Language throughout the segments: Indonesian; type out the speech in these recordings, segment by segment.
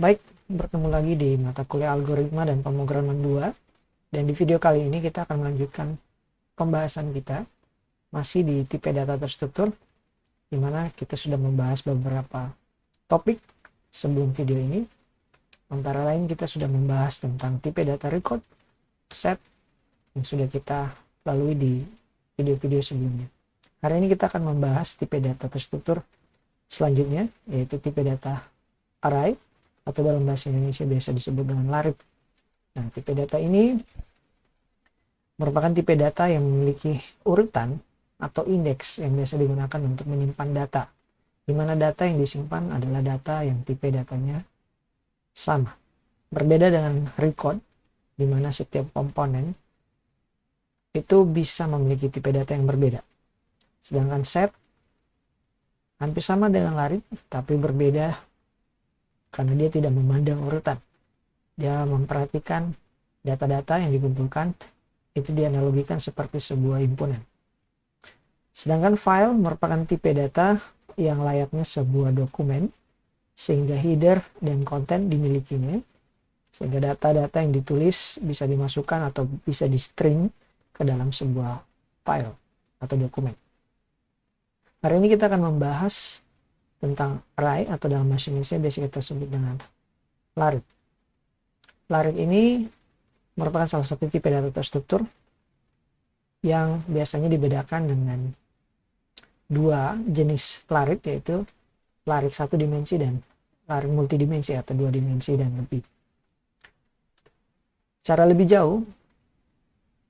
Baik, bertemu lagi di mata kuliah algoritma dan pemrograman 2. Dan di video kali ini kita akan melanjutkan pembahasan kita masih di tipe data terstruktur, di mana kita sudah membahas beberapa topik sebelum video ini. Antara lain kita sudah membahas tentang tipe data record, set, yang sudah kita lalui di video-video sebelumnya. Hari ini kita akan membahas tipe data terstruktur selanjutnya, yaitu tipe data array, atau dalam bahasa Indonesia biasa disebut dengan larit. Nah, tipe data ini merupakan tipe data yang memiliki urutan atau indeks yang biasa digunakan untuk menyimpan data, di mana data yang disimpan adalah data yang tipe datanya sama. Berbeda dengan record, di mana setiap komponen itu bisa memiliki tipe data yang berbeda. Sedangkan set hampir sama dengan larit, tapi berbeda karena dia tidak memandang urutan. Dia memperhatikan data-data yang dikumpulkan itu dianalogikan seperti sebuah himpunan. Sedangkan file merupakan tipe data yang layaknya sebuah dokumen, sehingga header dan konten dimilikinya, sehingga data-data yang ditulis bisa dimasukkan atau bisa di string ke dalam sebuah file atau dokumen. Hari ini kita akan membahas tentang array, atau dalam bahasa Indonesia biasa kita sebut dengan larit. Larit ini merupakan salah satu tipe data terstruktur yang biasanya dibedakan dengan dua jenis larit, yaitu larit satu dimensi dan larit multidimensi atau dua dimensi dan lebih. Secara lebih jauh,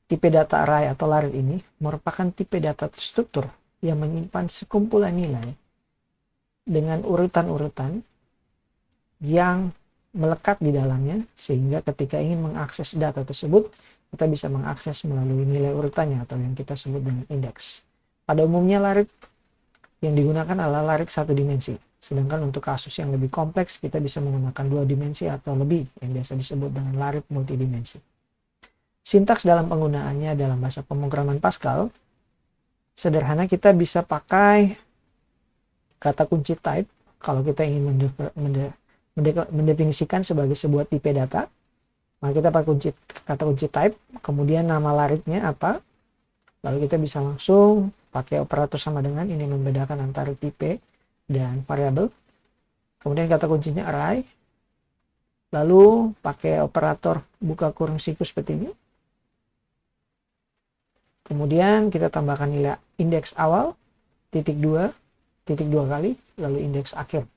tipe data array atau larit ini merupakan tipe data terstruktur yang menyimpan sekumpulan nilai dengan urutan-urutan yang melekat di dalamnya, sehingga ketika ingin mengakses data tersebut kita bisa mengakses melalui nilai urutannya atau yang kita sebut dengan indeks. Pada umumnya larit yang digunakan adalah larit satu dimensi, sedangkan untuk kasus yang lebih kompleks kita bisa menggunakan dua dimensi atau lebih yang biasa disebut dengan larit multidimensi. Sintaks dalam penggunaannya dalam bahasa pemrograman Pascal sederhana, kita bisa pakai kata kunci type kalau kita ingin mendefinisikan sebagai sebuah tipe data. Maka kita pakai kata kunci type, kemudian nama laritnya apa, lalu kita bisa langsung pakai operator sama dengan ini membedakan antara tipe dan variabel. Kemudian kata kuncinya array, lalu pakai operator buka kurung sikus seperti ini. Kemudian kita tambahkan nilai indeks awal titik dua kali, lalu indeks akhir.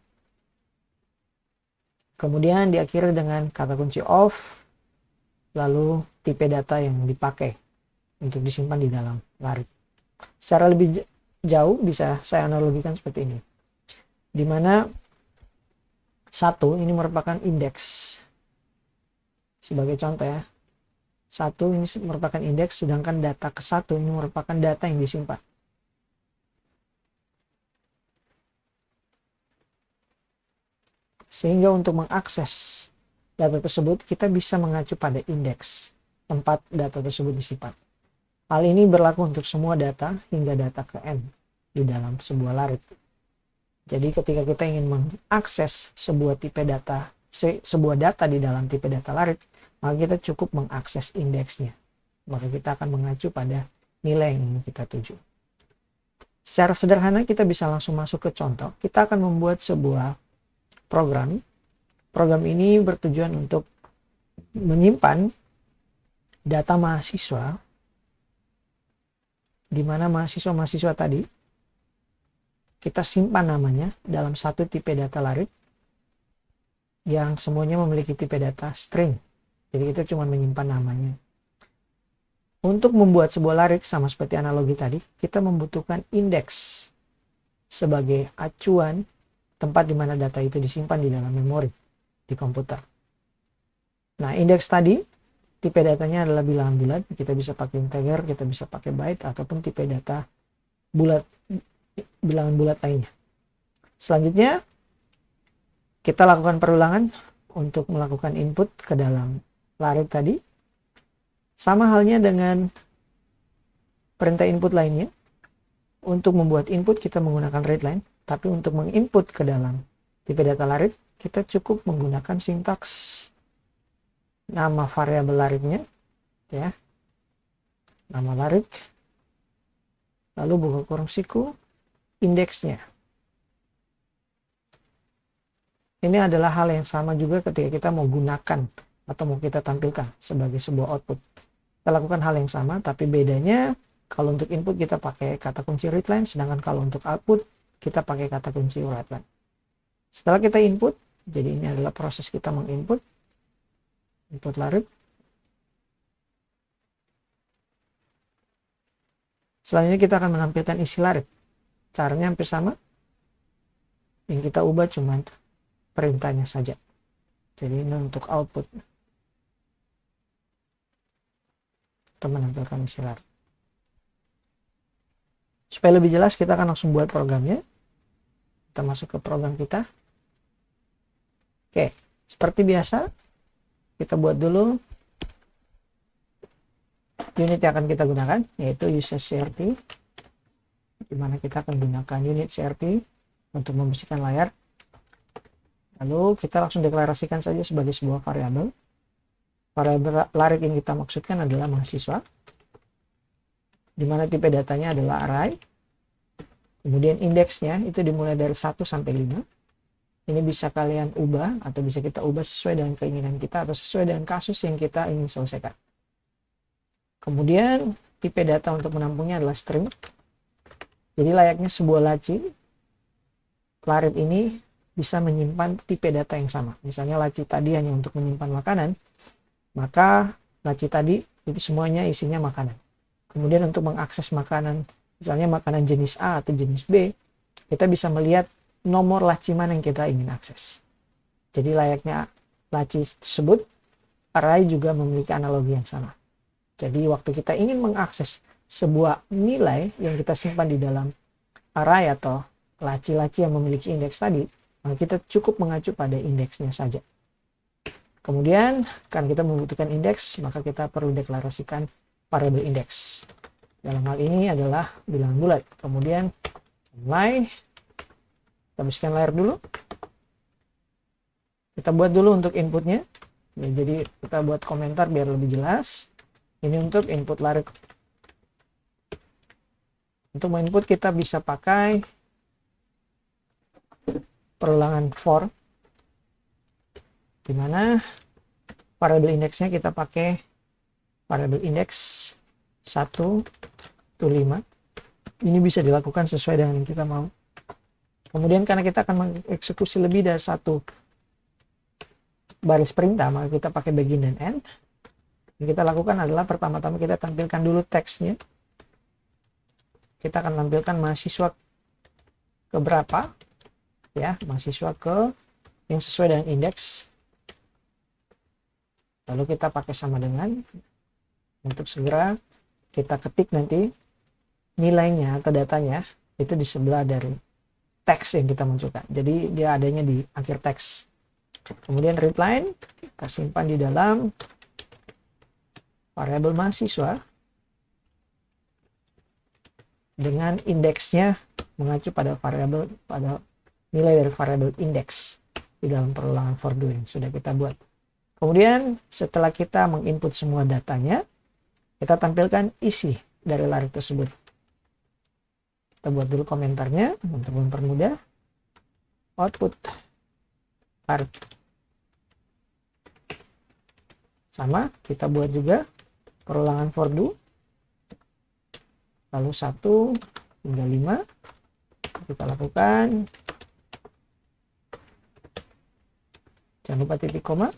Kemudian diakhiri dengan kata kunci of, lalu tipe data yang dipakai untuk disimpan di dalam larit. Secara lebih jauh bisa saya analogikan seperti ini, di mana satu ini merupakan indeks. Sebagai contoh ya, satu ini merupakan indeks, sedangkan data ke satu ini merupakan data yang disimpan. Sehingga untuk mengakses data tersebut kita bisa mengacu pada indeks tempat data tersebut disimpan. Hal ini berlaku untuk semua data hingga data ke n di dalam sebuah larit. Jadi ketika kita ingin mengakses sebuah tipe data, sebuah data di dalam tipe data larit, maka kita cukup mengakses indeksnya. Maka kita akan mengacu pada nilai yang ingin kita tuju. Secara sederhana kita bisa langsung masuk ke contoh. Kita akan membuat sebuah program. Program ini bertujuan untuk menyimpan data mahasiswa, di mana mahasiswa-mahasiswa tadi kita simpan namanya dalam satu tipe data larit yang semuanya memiliki tipe data string. Jadi kita cuma menyimpan namanya. Untuk membuat sebuah larit sama seperti analogi tadi, kita membutuhkan indeks sebagai acuan tempat di mana data itu disimpan di dalam memori di komputer. Nah, indeks tadi tipe datanya adalah bilangan bulat. Kita bisa pakai integer, kita bisa pakai byte, ataupun tipe data bulat, bilangan bulat lainnya. Selanjutnya kita lakukan perulangan untuk melakukan input ke dalam larit tadi. Sama halnya dengan perintah input lainnya. Untuk membuat input kita menggunakan readline, tapi untuk menginput ke dalam tipe data larit kita cukup menggunakan sintaks nama variabel laritnya, ya, nama larit, lalu buka kurung siku, indeksnya. Ini adalah hal yang sama juga ketika kita mau gunakan atau mau kita tampilkan sebagai sebuah output. Kita lakukan hal yang sama, tapi bedanya kalau untuk input kita pakai kata kunci readline, sedangkan kalau untuk output kita pakai kata kunci writeline. Setelah kita input, jadi ini adalah proses kita menginput, input larit. Selanjutnya kita akan menampilkan isi larit. Caranya hampir sama. Yang kita ubah cuma perintahnya saja. Jadi ini untuk output. Kita menampilkan isi larit. Supaya lebih jelas kita akan langsung buat programnya. Kita masuk ke program kita. Oke, seperti biasa kita buat dulu unit yang akan kita gunakan, yaitu user CRT, di mana kita akan gunakan unit CRT untuk membersihkan layar. Lalu kita langsung deklarasikan saja sebagai sebuah variabel. Variabel larit yang kita maksudkan adalah mahasiswa, di mana tipe datanya adalah array. Kemudian indeksnya itu dimulai dari 1 sampai 5. Ini bisa kalian ubah atau bisa kita ubah sesuai dengan keinginan kita atau sesuai dengan kasus yang kita ingin selesaikan. Kemudian tipe data untuk menampungnya adalah string. Jadi layaknya sebuah laci, larit ini bisa menyimpan tipe data yang sama. Misalnya laci tadi hanya untuk menyimpan makanan, maka laci tadi itu semuanya isinya makanan. Kemudian untuk mengakses makanan, misalnya makanan jenis A atau jenis B, kita bisa melihat nomor laci mana yang kita ingin akses. Jadi layaknya laci tersebut, array juga memiliki analogi yang sama. Jadi waktu kita ingin mengakses sebuah nilai yang kita simpan di dalam array atau laci-laci yang memiliki indeks tadi, maka kita cukup mengacu pada indeksnya saja. Kemudian, karena kita membutuhkan indeks, maka kita perlu deklarasikan variabel indeks. Dalam hal ini adalah bilangan bulat. Kemudian, mulai. Kita bersihkan layar dulu. Kita buat dulu untuk inputnya. Ya, jadi kita buat komentar biar lebih jelas. Ini untuk input larit. Untuk menginput kita bisa pakai perulangan for, di mana variabel indeksnya kita pakai variabel indeks 1 to 5. Ini bisa dilakukan sesuai dengan yang kita mau. Kemudian karena kita akan mengeksekusi lebih dari satu baris perintah, maka kita pakai begin dan end. Yang kita lakukan adalah pertama-tama kita tampilkan dulu teksnya. Kita akan tampilkan mahasiswa ke berapa, ya, mahasiswa ke yang sesuai dengan indeks. Lalu kita pakai sama dengan, untuk segera kita ketik nanti nilainya atau datanya itu di sebelah dari teks yang kita munculkan. Jadi dia adanya di akhir teks. Kemudian readline kita simpan di dalam variabel mahasiswa dengan indeksnya mengacu pada variabel, pada nilai dari variabel indeks di dalam perulangan for do yang sudah kita buat. Kemudian setelah kita menginput semua datanya, kita tampilkan isi dari larit tersebut. Kita buat dulu komentarnya untuk mempermudah. Output larit. Sama, kita buat juga perulangan for do. Lalu 1 hingga 5. Kita lakukan. Jangan lupa titik koma.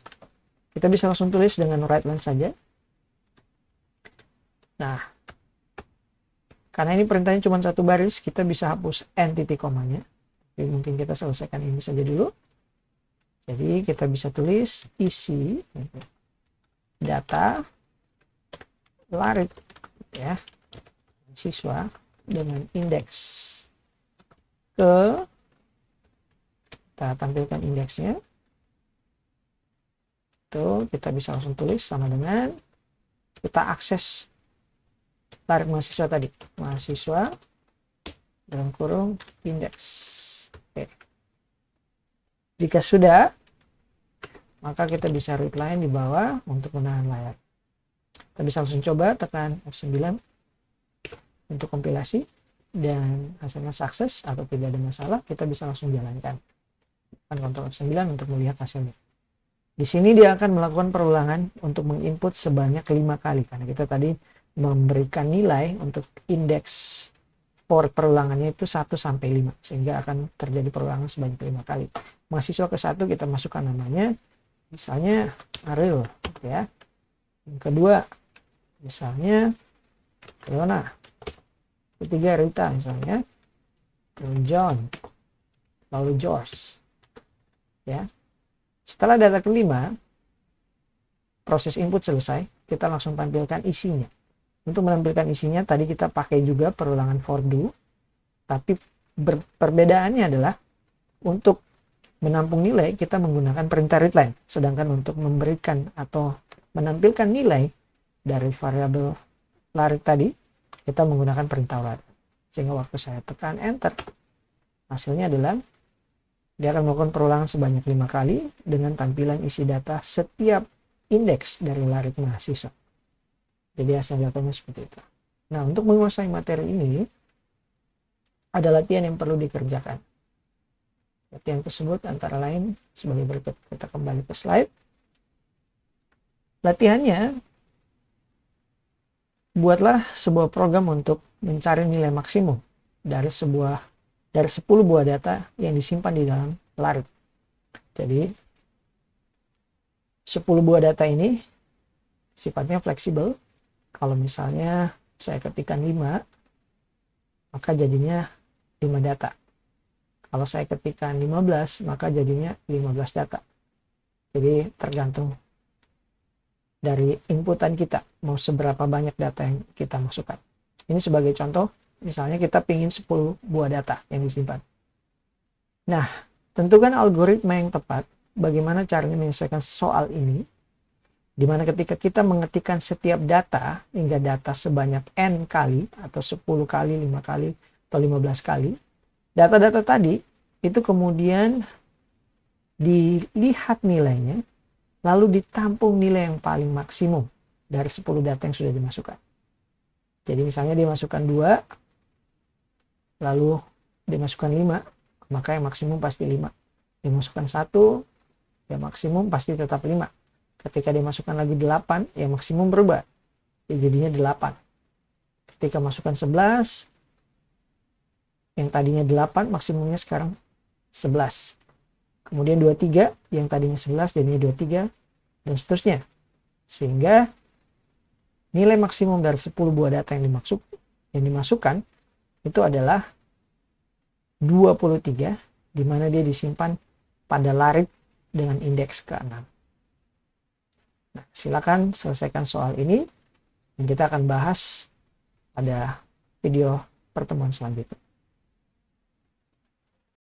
Kita bisa langsung tulis dengan writeline saja. Nah, karena ini perintahnya cuma satu baris, kita bisa hapus n titik komanya. Jadi mungkin kita selesaikan ini saja dulu. Jadi kita bisa tulis isi data larit, ya, siswa dengan indeks ke, kita tampilkan indeksnya. Itu kita bisa langsung tulis sama dengan kita akses larit mahasiswa tadi, mahasiswa dalam kurung indeks. Oke. Jika sudah, maka kita bisa read line di bawah untuk menahan layar. Kita bisa langsung coba tekan F9 untuk kompilasi, dan hasilnya sukses atau tidak ada masalah, kita bisa langsung jalankan. Tekan Ctrl F9 untuk melihat hasilnya. Di sini dia akan melakukan perulangan untuk menginput sebanyak 5 kali, karena kita tadi memberikan nilai untuk indeks for perulangannya itu 1 sampai 5, sehingga akan terjadi perulangan sebanyak 5 kali. Mahasiswa ke-1 kita masukkan namanya, misalnya Ariel, ya. Yang kedua, misalnya Leona. Ketiga Rita, misalnya John, lalu George, ya. Setelah data kelima, proses input selesai, kita langsung tampilkan isinya. Untuk menampilkan isinya, tadi kita pakai juga perulangan for do, tapi perbedaannya adalah untuk menampung nilai, kita menggunakan perintah readline. Sedangkan untuk memberikan atau menampilkan nilai dari variabel larik tadi, kita menggunakan perintah larik. Sehingga waktu saya tekan enter, hasilnya adalah dia akan melakukan perulangan sebanyak 5 kali dengan tampilan isi data setiap indeks dari larik mahasiswa. Jadi hasil datanya seperti itu. Nah, untuk menguasai materi ini, ada latihan yang perlu dikerjakan. Latihan tersebut antara lain sebagai berikut. Kita kembali ke slide. Latihannya, buatlah sebuah program untuk mencari nilai maksimum dari 10 buah data yang disimpan di dalam larik. Jadi 10 buah data ini sifatnya fleksibel. Kalau misalnya saya ketikkan 5, maka jadinya 5 data. Kalau saya ketikkan 15, maka jadinya 15 data. Jadi tergantung dari inputan kita, mau seberapa banyak data yang kita masukkan. Ini sebagai contoh, misalnya kita ingin 10 buah data yang disimpan. Nah, tentukan algoritma yang tepat bagaimana caranya menyelesaikan soal ini, di mana ketika kita mengetikkan setiap data hingga data sebanyak n kali, atau 10 kali, 5 kali, atau 15 kali, data-data tadi itu kemudian dilihat nilainya, lalu ditampung nilai yang paling maksimum dari 10 data yang sudah dimasukkan. Jadi misalnya dimasukkan 2, lalu dimasukkan 5, maka yang maksimum pasti 5. Dimasukkan 1, yang maksimum pasti tetap 5. Ketika dimasukkan lagi 8, yang maksimum berubah, jadinya 8. Ketika masukkan 11, yang tadinya 8, maksimumnya sekarang 11. Kemudian 23, yang tadinya 11 jadinya 23, dan seterusnya. Sehingga nilai maksimum dari 10 buah data yang dimasukkan itu adalah 23, di mana dia disimpan pada larik dengan indeks ke-6. Nah, silakan selesaikan soal ini, dan kita akan bahas pada video pertemuan selanjutnya.